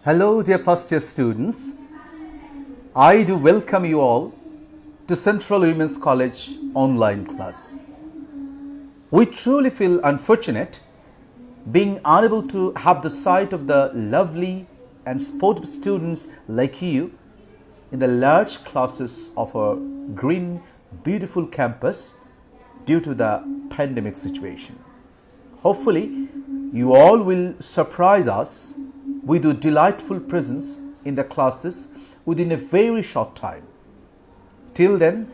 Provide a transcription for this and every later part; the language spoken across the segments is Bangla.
Hello, dear first year students. I do welcome you all to Central Women's College online class. We truly feel unfortunate being unable to have the sight of the lovely and sportive students like you in the large classes of our green, beautiful campus due to the pandemic situation. Hopefully, you all will surprise us with your delightful presence in the classes within a very short time. Till then,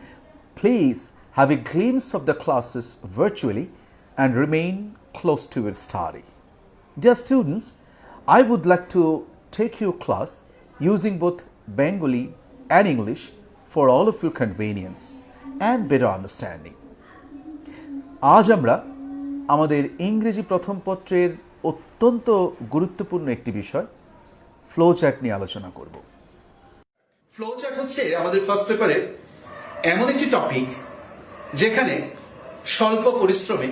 please have a glimpse of the classes virtually and remain close to your study. Dear students, I would like to take your class using both Bengali and English for all of your convenience and better understanding. আজ আমরা আমাদের ইংরেজি প্রথম পত্রের অত্যন্ত গুরুত্বপূর্ণ একটি বিষয় ফ্লো চার্ট নিয়ে আলোচনা করব। ফ্লো চার্ট হচ্ছে আমাদের ফার্স্ট পেপারে এমন একটি টপিক যেখানে স্বল্প পরিশ্রমে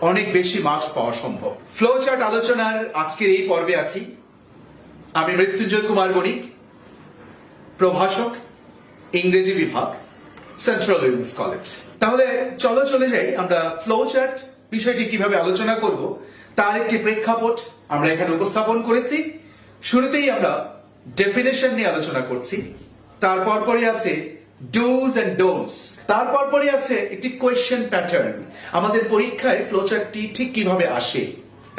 অনেক বেশি মার্কস পাওয়া সম্ভব। ফ্লো চার্ট আলোচনার আজকের এই পর্বে আছি আমি মৃত্যুঞ্জয় কুমার বণিক, প্রভাষক, ইংরেজি বিভাগ, সেন্ট্রাল উইমেন্স কলেজ। তাহলে চলে যাই আমরা ফ্লো চার্ট বিষয়টি কিভাবে আলোচনা করব তার একটি প্রেক্ষাপট আমরা এখানে উপস্থাপন করেছি। শুরুতেই আমরা ডেফিনেশন নিয়ে আলোচনা করছি, তারপর পরে আছে ডুজ এন্ড ডোন্টস, তারপর পরে আছে একটি কোয়েশ্চেন প্যাটার্ন, আমাদের পরীক্ষায় ফ্লো চার্টটি ঠিক কিভাবে আসে,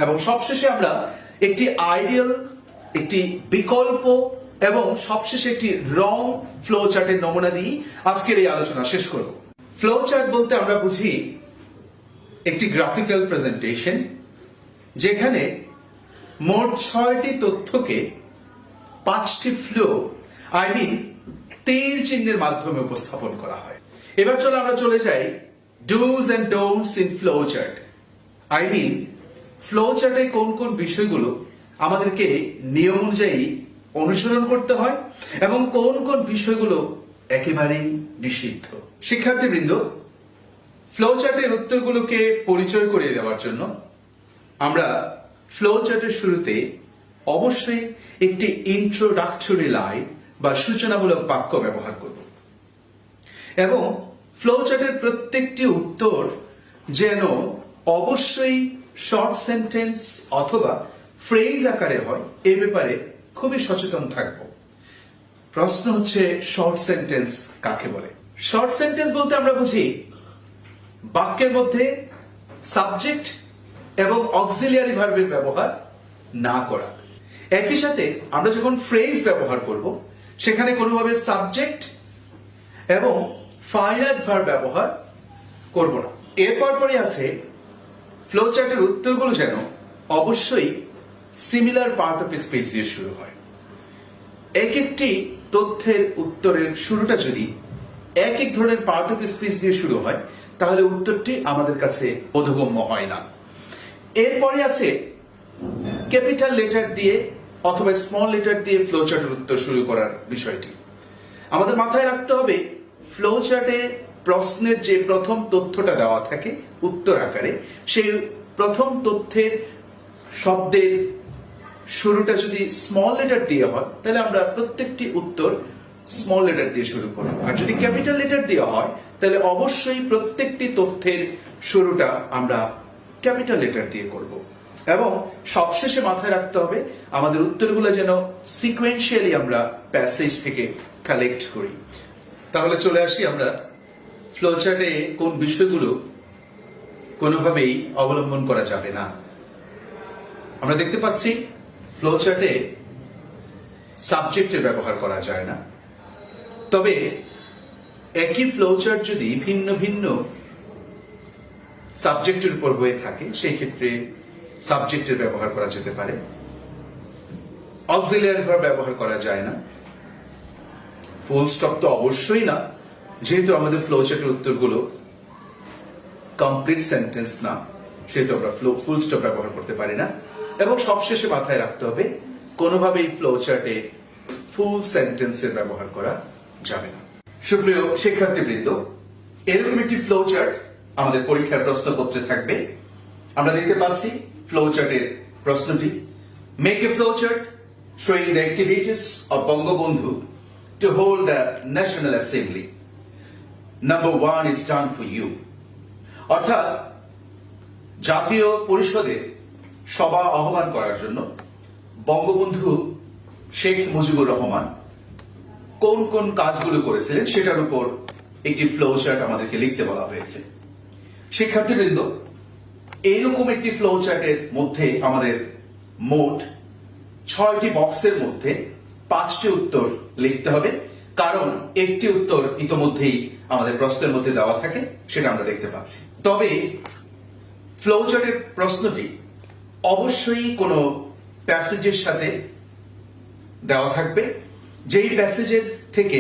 এবং সবশেষে আমরা একটি আইডিয়াল, একটি বিকল্প এবং সবশেষে একটি রং ফ্লো চার্টের নমুনা দিয়ে আজকের এই আলোচনা শেষ করব। ফ্লো চার্ট বলতে আমরা বুঝি একটি গ্রাফিক্যাল প্রেজেন্টেশন যেখানে মোট 6টি তথ্যকে 5টি ফ্লো তীর চিহ্নের মাধ্যমে উপস্থাপন করা হয়। এবার আমরা চলে যাই dos and don'ts in flow chart. Flow চার্টে কোন কোন বিষয়গুলো আমাদেরকে নিয়ম অনুযায়ী অনুসরণ করতে হয় এবং কোন কোন বিষয়গুলো একেবারেই নিষিদ্ধ। শিক্ষার্থীবৃন্দ, ফ্লো চার্টের উত্তরগুলোকে পরিচয় করিয়ে দেওয়ার জন্য আমরা ফ্লো চার্টের শুরুতে অবশ্যই একটি ইন্ট্রোডাক্টরি লাইন বা সূচনামূলক বাক্য ব্যবহার করব, এবং ফ্লো চার্টের প্রত্যেকটি উত্তর যেন অবশ্যই শর্ট সেন্টেন্স অথবা ফ্রেজ আকারে হয় এ ব্যাপারে খুবই সচেতন থাকব। প্রশ্ন হচ্ছে শর্ট সেন্টেন্স কাকে বলে? শর্ট সেন্টেন্স বলতে আমরা বুঝি বাক্যের মধ্যে সাবজেক্ট এবং অক্সিলিয়ারি ভার্বের ব্যবহার না করা। একই সাথে আমরা যখন ফ্রেজ ব্যবহার করব সেখানে কোনোভাবে সাবজেক্ট এবং ফাইনাইট ভার্ব ব্যবহার করব না। এরপর পরে আছে ফ্লো চার্টের উত্তরগুলো যেন অবশ্যই সিমিলার পার্ট অফ স্পিচ দিয়ে শুরু হয়। এক একটি তথ্যের উত্তরের শুরুটা যদি এক এক ধরনের পার্ট অফ স্পিচ দিয়ে শুরু হয় তাহলে উত্তরটি আমাদের কাছে বোধগম্য হয় না। এরপরে আছে ক্যাপিটাল লেটার দিয়ে অথবা স্মল লেটার দিয়ে ফ্লো চার্টের উত্তর শুরু করার বিষয়টি আমাদের মাথায় রাখতে হবে। ফ্লো চার্টে প্রশ্নের যে প্রথম তথ্যটা দেওয়া থাকে উত্তর আকারে, সেই প্রথম তথ্যের শব্দের শুরুটা যদি স্মল লেটার দিয়ে হয় তাহলে আমরা প্রত্যেকটি উত্তর স্মল লেটার দিয়ে শুরু করব, আর যদি ক্যাপিটাল লেটার দেওয়া হয় তাহলে অবশ্যই প্রত্যেকটি তথ্যের শুরুটা আমরা ক্যাপিটাল লেটার দিয়ে করব, এবং সবশেষে মাথায় রাখতে হবে আমাদের উত্তরগুলো যেন সিকোয়েন্সিয়ালি আমরা প্যাসেজ থেকে কালেক্ট করি। তাহলে চলে আসি আমরা ফ্লো চার্টে কোন বিষয়গুলো কোনোভাবেই অবলম্বন করা যাবে না। আমরা দেখতে পাচ্ছি ফ্লো চার্টে সাবজেক্টের ব্যবহার করা যায় না, তবে একই ফ্লো চার্ট যদি ভিন্ন ভিন্ন সাবজেক্টের উপর হয়ে থাকে সেই ক্ষেত্রে সাবজেক্টের ব্যবহার করা যেতে পারে। অক্সিলিয়ারি ভার্ব ব্যবহার করা যায় না। ফুল স্টপ তো অবশ্যই না, যেহেতু আমাদের ফ্লো চার্টের উত্তরগুলো কমপ্লিট সেন্টেন্স না, সেহেতু আমরা ফুল স্টপ ব্যবহার করতে পারি না। এবং সবশেষে মাথায় রাখতে হবে কোনোভাবেই ফ্লো চার্টে ফুল সেন্টেন্সের ব্যবহার করা যাবে না। সুপ্রিয় শিক্ষার্থীবৃন্দ, এরকম একটি ফ্লো চার্ট আমাদের পরীক্ষার প্রশ্নপত্রে থাকবে। আমরা দেখতে পাচ্ছি ফ্লো চার্টের প্রশ্নটি, make a flow chart showing the activities of Bangabandhu to hold the National Assembly. Number 1 is done for you. অর্থাৎ জাতীয় পরিষদের সভা আহ্বান করার জন্য বঙ্গবন্ধু শেখ মুজিবুর রহমান কোন কোন কাজগুলো করেছিলেন সেটার উপর একটি ফ্লো চার্ট আমাদেরকে লিখতে বলা হয়েছে। শিক্ষার্থীবৃন্দ, এইরকম একটি ফ্লো চার্টের মধ্যে আমাদের মোট 6টি বক্সের মধ্যে 5টি উত্তর লিখতে হবে, কারণ একটি উত্তর ইতোমধ্যেই আমাদের প্রশ্নের মধ্যে দেওয়া থাকে, সেটা আমরা দেখতে পাচ্ছি। তবে ফ্লো চার্টের প্রশ্নটি অবশ্যই কোনো প্যাসেজের সাথে দেওয়া থাকবে, যেই প্যাসেজের থেকে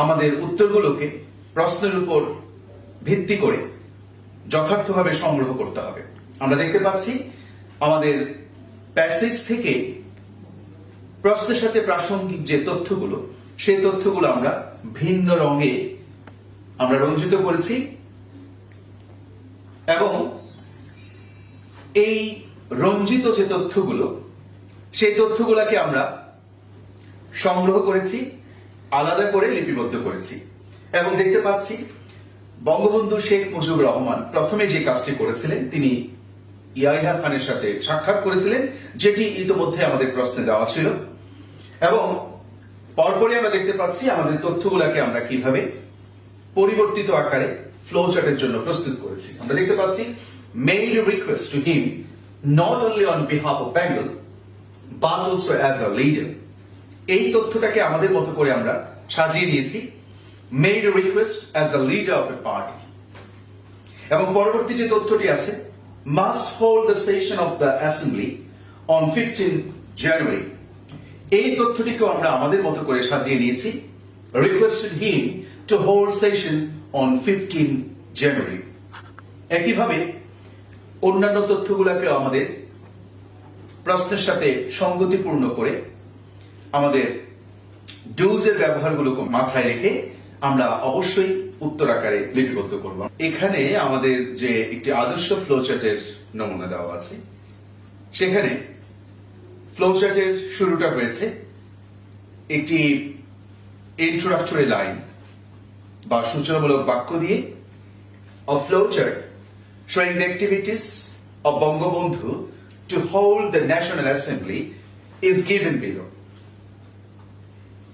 আমাদের উত্তরগুলোকে প্রশ্নের উপর ভিত্তি করে যথার্থভাবে সংগ্রহ করতে হবে। আমরা দেখতে পাচ্ছি আমাদের প্যাসেজ থেকে প্রশ্নের সাথে প্রাসঙ্গিক যে তথ্যগুলো, সেই তথ্যগুলো আমরা ভিন্ন রঙে আমরা রঞ্জিত করেছি এবং এই রঞ্জিত যে তথ্যগুলো, সেই তথ্যগুলোকে আমরা সংগ্রহ করেছি, আলাদা করে লিপিবদ্ধ করেছি এবং দেখতে পাচ্ছি বঙ্গবন্ধু শেখ মুজিবুর রহমান প্রথমে যে কাজটি করেছিলেন, তিনি ইয়াহিয়া খানের সাথে সাক্ষাৎ করেছিলেন, যেটি ইতিমধ্যে আমাদের প্রশ্নে দেওয়া ছিল এবং পরপরই আমরা দেখতে পাচ্ছি আমাদের তথ্যগুলোকে আমরা কিভাবে পরিবর্তিত আকারে ফ্লো চার্টের জন্য প্রস্তুত করেছি। আমরা দেখতে পাচ্ছি made a request to him not only on behalf of Bengal but also as a leader. এই তথ্যটাকে আমাদের মতো করে আমরা সাজিয়ে নিয়েছি, made a request as a leader of a party। এবং পরবর্তী যে তথ্যটি আছে, must hold the session of the assembly on 15 January। এই তথ্যটিকেও আমরা আমাদের মতো করে সাজিয়ে নিয়েছি, requested him to hold session on 15 January। একইভাবে অন্যান্য তথ্যগুলোকে আমাদের প্রশ্নের সাথে সঙ্গতিপূর্ণ করে আমাদের ডুজ এর ব্যবহারগুলোকে মাথায় রেখে আমরা অবশ্যই উত্তর আকারে লিপিবদ্ধ করব। এখানে আমাদের যে একটি আদর্শ ফ্লো চার্টের নমুনা দেওয়া আছে, সেখানে ফ্লো চার্টের শুরুটা হয়েছে একটি ইন্ট্রোডাক্টরি লাইন বা সূচনামূলক বাক্য দিয়ে। A flow chart showing the activities of Bangabandhu to hold the National Assembly is given below.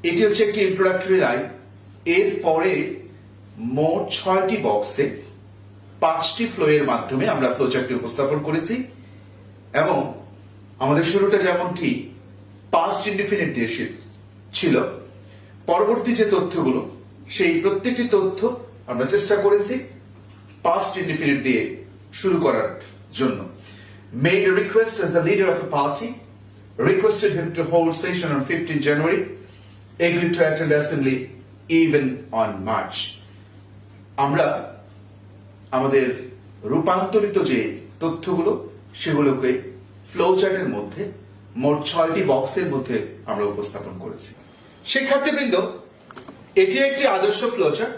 এটি হচ্ছে একটি ইন্ট্রোডাক্টরি লাইন। এর পরে মোট 6টি বক্সে 5টি ফ্লো এর মাধ্যমে আমরা ফ্লো চার্টটি উপস্থাপন করেছি এবং আমাদের শুরুটা যেমনটি পাস্ট ইনডিফিনিট দিয়ে ছিল, পরবর্তী যে তথ্যগুলো, সেই প্রত্যেকটি তথ্য আমরা চেষ্টা করেছি পাস্ট ইনডিফিনিট দিয়ে শুরু করার জন্য। Made a request as the leader of a party, requested him to hold session on 15 January, agreed to attend assembly even on March। আমরা আমাদের রূপান্তরিত যে তথ্যগুলো, সেগুলোকে ফ্লো চার্টের মধ্যে মোট 6টি বক্সের মধ্যে আমরা উপস্থাপন করেছি। শিক্ষার্থীবৃন্দ, এটি একটি আদর্শ ফ্লো চার্ট,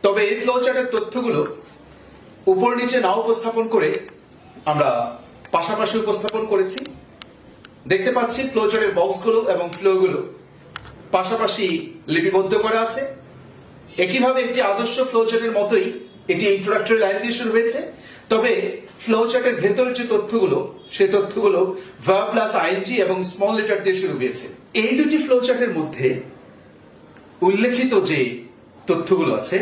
তবে এই ফ্লো চার্টের তথ্যগুলো উপর নিচে না উপস্থাপন করে আমরা পাশাপাশি উপস্থাপন করেছি। দেখতে পাচ্ছি ফ্লো চার্টের বক্সগুলো এবং ফ্লোগুলো পাশাপাশি লিপিবদ্ধ করা আছে। একইভাবে একটি আদর্শ ফ্লো চার্টের মতোই এটি ইন্ট্রোডাক্টরি লাইন দিয়ে শুরু হয়েছে, তবে ফ্লো চার্টের ভেতরের যে তথ্যগুলো, সেই তথ্যগুলো ভার্ব প্লাস আইএনজি এবং স্মল লেটার দিয়ে শুরু হয়েছে। এই দুটি ফ্লো চার্টের মধ্যে উল্লেখিত যে তথ্যগুলো আছে,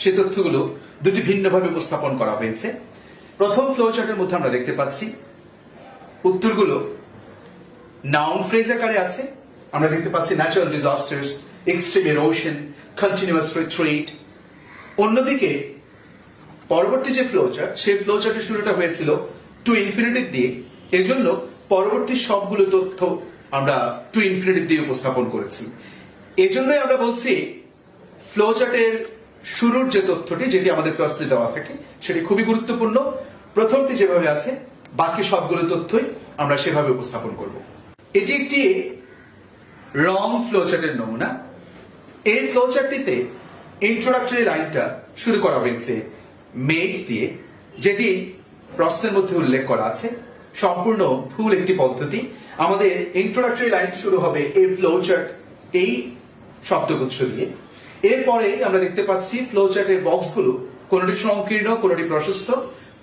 সেই তথ্যগুলো দুটি ভিন্নভাবে উপস্থাপন করা হয়েছে। প্রথম ফ্লো চার্টের মধ্যে আমরা দেখতে পাচ্ছি উত্তরগুলো নাউন ফ্রেজ আকারে আছে। আমরা দেখতে পাচ্ছি natural disasters, extreme erosion, continuous retreat. অন্যদিকে পরবর্তী যে ফ্লো চার্ট, সেই ফ্লো চার্টের শুরুটা হয়েছিল টু ইনফিনিটিভ দিয়ে, এজন্য পরবর্তী সবগুলো তথ্য আমরা টু ইনফিনিটিভ দিয়ে উপস্থাপন করেছি। এজন্যই আমরা বলছি ফ্লো চার্টের শুরুর যে তথ্যটি, যেটি আমাদের প্রশ্নে দেওয়া থাকে, সেটি খুবই গুরুত্বপূর্ণ। প্রথমটি যেভাবে আছে, বাকি সবগুলো তথ্যই আমরা সেভাবে উপস্থাপন করব। এটি একটি রং ফ্লো চার্টের নমুনা। এই ফ্লো চার্টটিতে ইন্ট্রোডাক্টরি লাইনটা শুরু করা হয়েছে মেক দিয়ে, যেটি প্রশ্নের মধ্যে উল্লেখ করা আছে। সম্পূর্ণ ভুল একটি পদ্ধতি। আমাদের ইন্ট্রোডাক্টরি লাইন শুরু হবে এ ফ্লোচার্ট এই শব্দগুচ্ছ দিয়ে। এরপরে আমরা দেখতে পাচ্ছি ফ্লোচার্টের বক্সগুলো কোনটি সংকীর্ণ, কোনটি প্রশস্ত,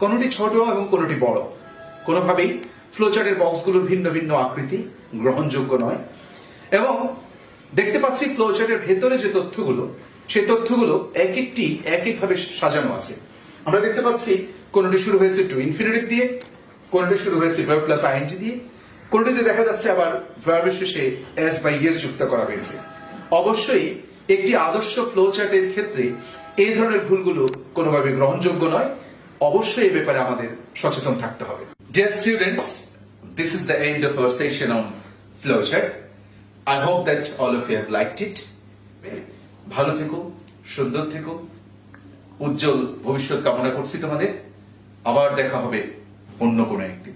কোনটি ছোট এবং কোনটি বড়। কোনোভাবেই ফ্লোচার্টের বক্সগুলোর ভিন্ন ভিন্ন আকৃতি গ্রহণযোগ্য নয়। এবং দেখতে পাচ্ছি ফ্লোচার্টের ভেতরে যে তথ্যগুলো, সেই তথ্যগুলো এক একভাবে সাজানো আছে। আমরা দেখতে পাচ্ছি কোনটি শুরু হয়েছে টু ইনফিনিটিভ দিয়ে, কোনটি শুরু হয়েছে ভার্ব প্লাস আইএনজি দিয়ে, কোনটিতে দেখা যাচ্ছে আবার ভার্বের শেষে এস বা ইএস যুক্ত করা হয়েছে। অবশ্যই একটি আদর্শ ফ্লোচার্টের ক্ষেত্রে এই ধরনের ভুলগুলো কোনোভাবে গ্রহণযোগ্য নয়। অবশ্যই এ ব্যাপারে আমাদের সচেতন থাকতে হবে। Dear students, this is the end of our session on flowchart. I hope that all of you have liked it. ভালো থেকো, সুন্দর থেকো, উজ্জ্বল ভবিষ্যৎ কামনা করছি তোমাদের। আবার দেখা হবে অন্য কোনো একদিন।